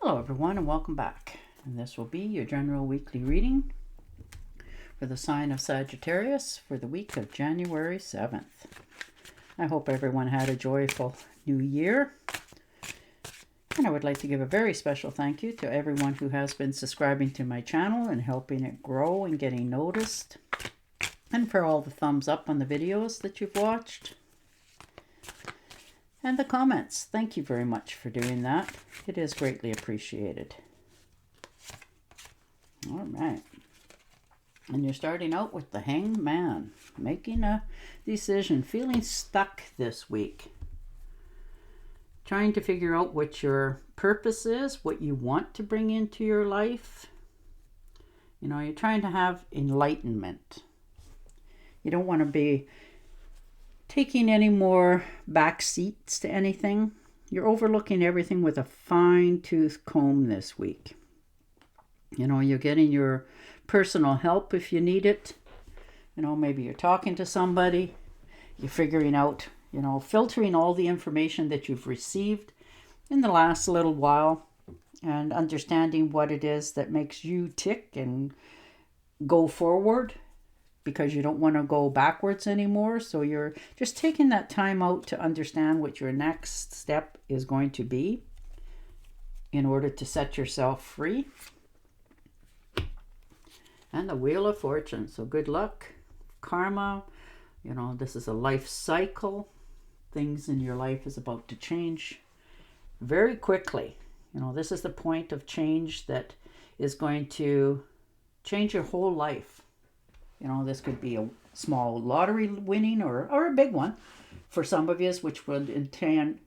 Hello everyone and welcome back. And this will be your general weekly reading for the sign of Sagittarius for the week of January 7th. I hope everyone had a joyful new year. And I would like to give a very special thank you to everyone who has been subscribing to my channel and helping it grow and getting noticed. And for all the thumbs up on the videos that you've watched. And the comments. Thank you very much for doing that. It is greatly appreciated. All right. And you're starting out with the Hanged Man. Making a decision. Feeling stuck this week. Trying to figure out what your purpose is. What you want to bring into your life. You know, you're trying to have enlightenment. You don't want to be taking any more back seats to anything. You're overlooking everything with a fine-tooth comb this week. You know, you're getting your personal help if you need it. You know, maybe you're talking to somebody. You're figuring out, you know, filtering all the information that you've received in the last little while and understanding what it is that makes you tick and go forward, because you don't want to go backwards anymore. So you're just taking that time out to understand what your next step is going to be in order to set yourself free. And the Wheel of Fortune. So good luck, karma. You know, this is a life cycle. Things in your life is about to change very quickly. You know, this is the point of change that is going to change your whole life. You know, this could be a small lottery winning or a big one for some of you, which would intend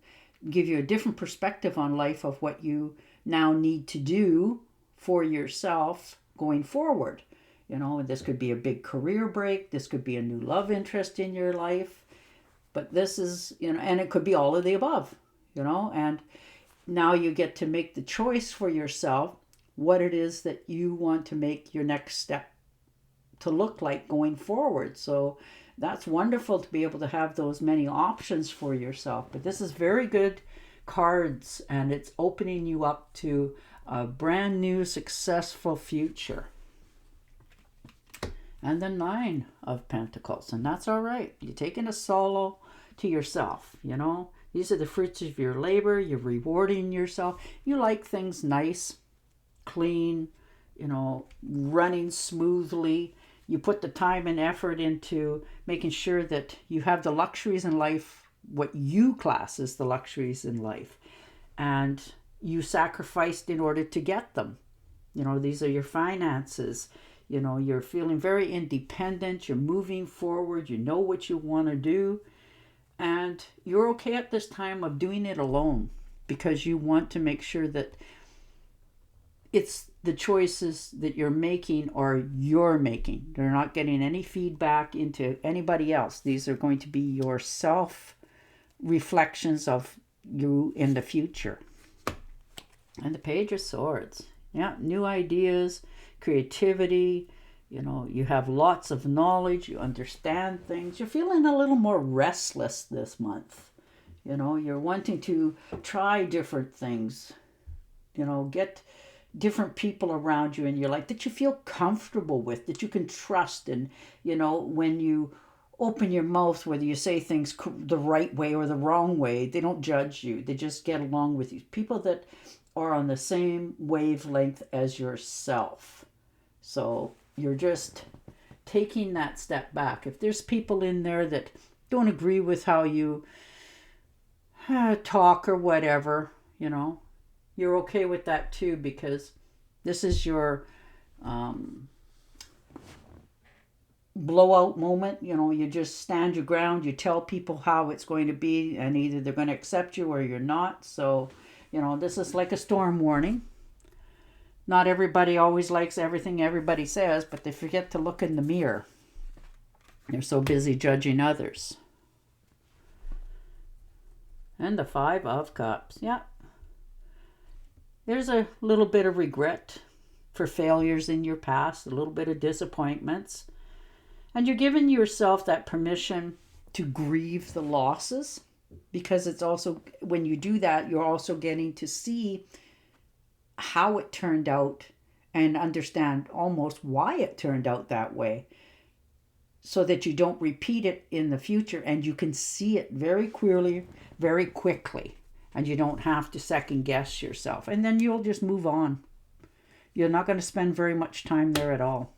give you a different perspective on life of what you now need to do for yourself going forward. You know, this could be a big career break. This could be a new love interest in your life. But this is, you know, and it could be all of the above, you know, and now you get to make the choice for yourself what it is that you want to make your next step to look like going forward. So that's wonderful to be able to have those many options for yourself. But this is very good cards, and it's opening you up to a brand new successful future. And the Nine of Pentacles, and that's all right. You're taking a solo to yourself, you know. These are the fruits of your labor. You're rewarding yourself. You like things nice, clean, you know, running smoothly. You put the time and effort into making sure that you have the luxuries in life, what you class as the luxuries in life, and you sacrificed in order to get them. You know, these are your finances. You know, you're feeling very independent. You're moving forward. You know what you want to do. And you're okay at this time of doing it alone because you want to make sure that it's the choices that you're making or you're making. They're not getting any feedback into anybody else. These are going to be your self reflections of you in the future. And the Page of Swords. Yeah, new ideas, creativity. You know, you have lots of knowledge. You understand things. You're feeling a little more restless this month. You know, you're wanting to try different things. You know, get different people around you in your life that you feel comfortable with, that you can trust. And, you know, when you open your mouth, whether you say things the right way or the wrong way, they don't judge you. They just get along with you. People that are on the same wavelength as yourself. So you're just taking that step back. If there's people in there that don't agree with how you talk or whatever, you know, you're okay with that too, because this is your blowout moment. You know, you just stand your ground. You tell people how it's going to be, and either they're going to accept you or you're not. So, you know, this is like a storm warning. Not everybody always likes everything everybody says, but they forget to look in the mirror. They're so busy judging others. And the Five of Cups. Yeah. There's a little bit of regret for failures in your past, a little bit of disappointments. And you're giving yourself that permission to grieve the losses, because it's also, when you do that, you're also getting to see how it turned out and understand almost why it turned out that way, so that you don't repeat it in the future, and you can see it very clearly, very quickly, and you don't have to second guess yourself. And then you'll just move on. You're not going to spend very much time there at all.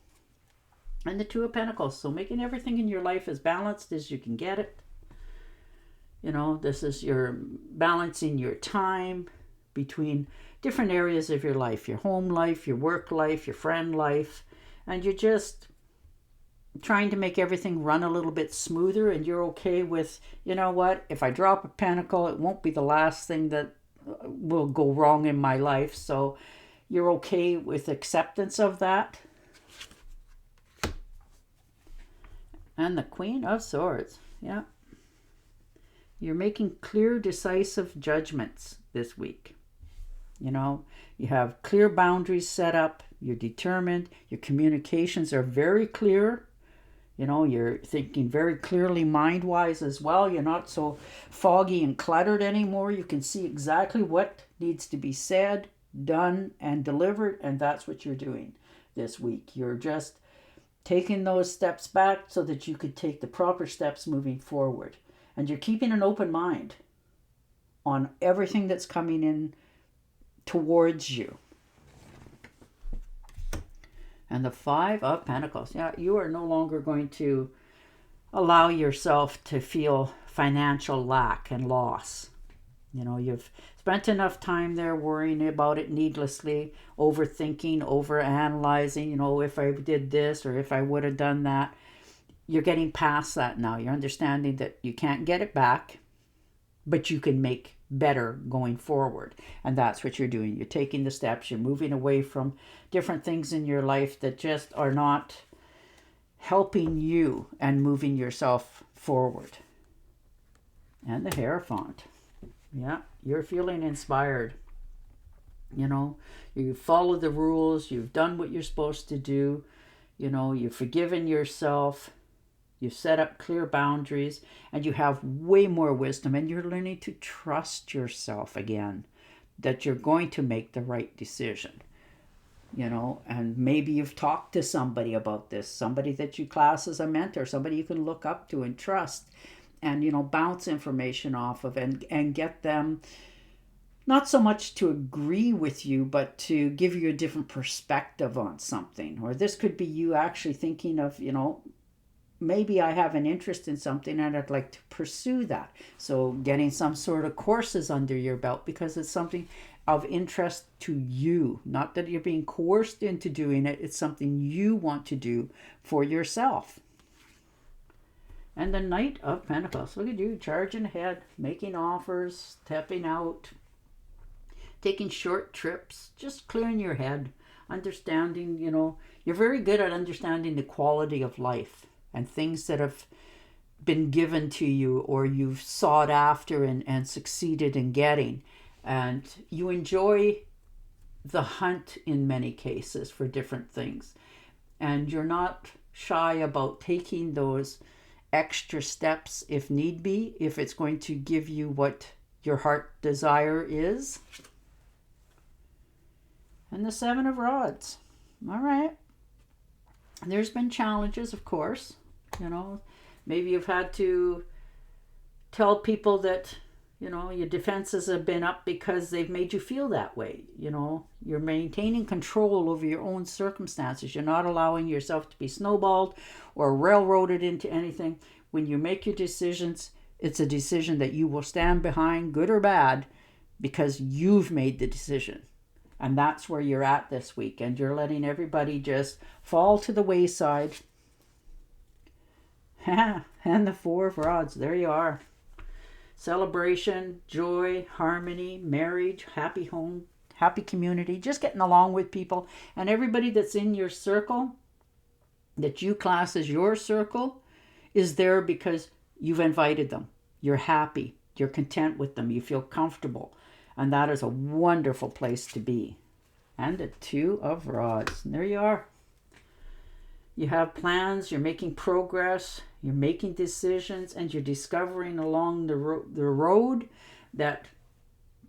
And the Two of Pentacles. So making everything in your life as balanced as you can get it. You know, this is your balancing your time between different areas of your life. Your home life, your work life, your friend life. And you're just trying to make everything run a little bit smoother, and you're okay with, you know what, if I drop a pentacle, it won't be the last thing that will go wrong in my life. So you're okay with acceptance of that. And the Queen of Swords. Yeah. You're making clear, decisive judgments this week. You know, you have clear boundaries set up. You're determined. Your communications are very clear. You know, you're thinking very clearly mind-wise as well. You're not so foggy and cluttered anymore. You can see exactly what needs to be said, done, and delivered, and that's what you're doing this week. You're just taking those steps back so that you could take the proper steps moving forward. And you're keeping an open mind on everything that's coming in towards you. And the Five of Pentacles. Yeah, you are no longer going to allow yourself to feel financial lack and loss. You know, you've spent enough time there worrying about it needlessly, overthinking, overanalyzing, you know, if I did this or if I would have done that. You're getting past that now. You're understanding that you can't get it back, but you can make better going forward. And that's what you're doing. You're taking the steps. You're moving away from different things in your life that just are not helping you and moving yourself forward. And the Hierophant. Yeah, you're feeling inspired. You know, you follow the rules. You've done what you're supposed to do. You know, you've forgiven yourself. You've set up clear boundaries, and you have way more wisdom, and you're learning to trust yourself again, that you're going to make the right decision. You know, and maybe you've talked to somebody about this, somebody that you class as a mentor, somebody you can look up to and trust, and, you know, bounce information off of, and get them not so much to agree with you, but to give you a different perspective on something. Or this could be you actually thinking of, you know, maybe I have an interest in something and I'd like to pursue that. So getting some sort of courses under your belt because it's something of interest to you. Not that you're being coerced into doing it. It's something you want to do for yourself. And the Knight of Pentacles. Look at you, charging ahead, making offers, stepping out, taking short trips, just clearing your head, understanding, you know, you're very good at understanding the quality of life and things that have been given to you or you've sought after and succeeded in getting. And you enjoy the hunt in many cases for different things. And you're not shy about taking those extra steps if need be, if it's going to give you what your heart desire is. And the Seven of Rods. All right. There's been challenges, of course. You know, maybe you've had to tell people that, you know, your defenses have been up because they've made you feel that way. You know, you're maintaining control over your own circumstances. You're not allowing yourself to be snowballed or railroaded into anything. When you make your decisions, it's a decision that you will stand behind, good or bad, because you've made the decision. And that's where you're at this week. And you're letting everybody just fall to the wayside. And the Four of Rods. There you are. Celebration, joy, harmony, marriage, happy home, happy community. Just getting along with people. And everybody that's in your circle, that you class as your circle, is there because you've invited them. You're happy. You're content with them. You feel comfortable. And that is a wonderful place to be. And the Two of Rods. And there you are. You have plans. You're making progress. You're making decisions. And you're discovering along the road that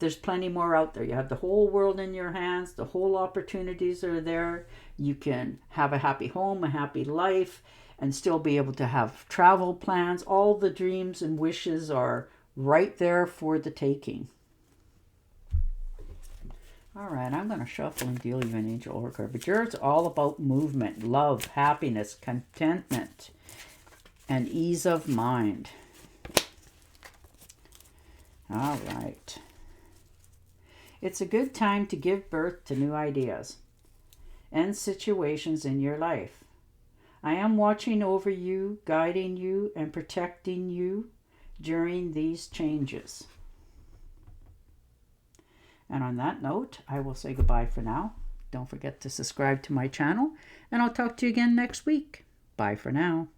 there's plenty more out there. You have the whole world in your hands. The whole opportunities are there. You can have a happy home, a happy life, and still be able to have travel plans. All the dreams and wishes are right there for the taking. All right, I'm going to shuffle and deal you an angel oracle card. But yours all about movement, love, happiness, contentment, and ease of mind. All right. It's a good time to give birth to new ideas and situations in your life. I am watching over you, guiding you, and protecting you during these changes. And on that note, I will say goodbye for now. Don't forget to subscribe to my channel, and I'll talk to you again next week. Bye for now.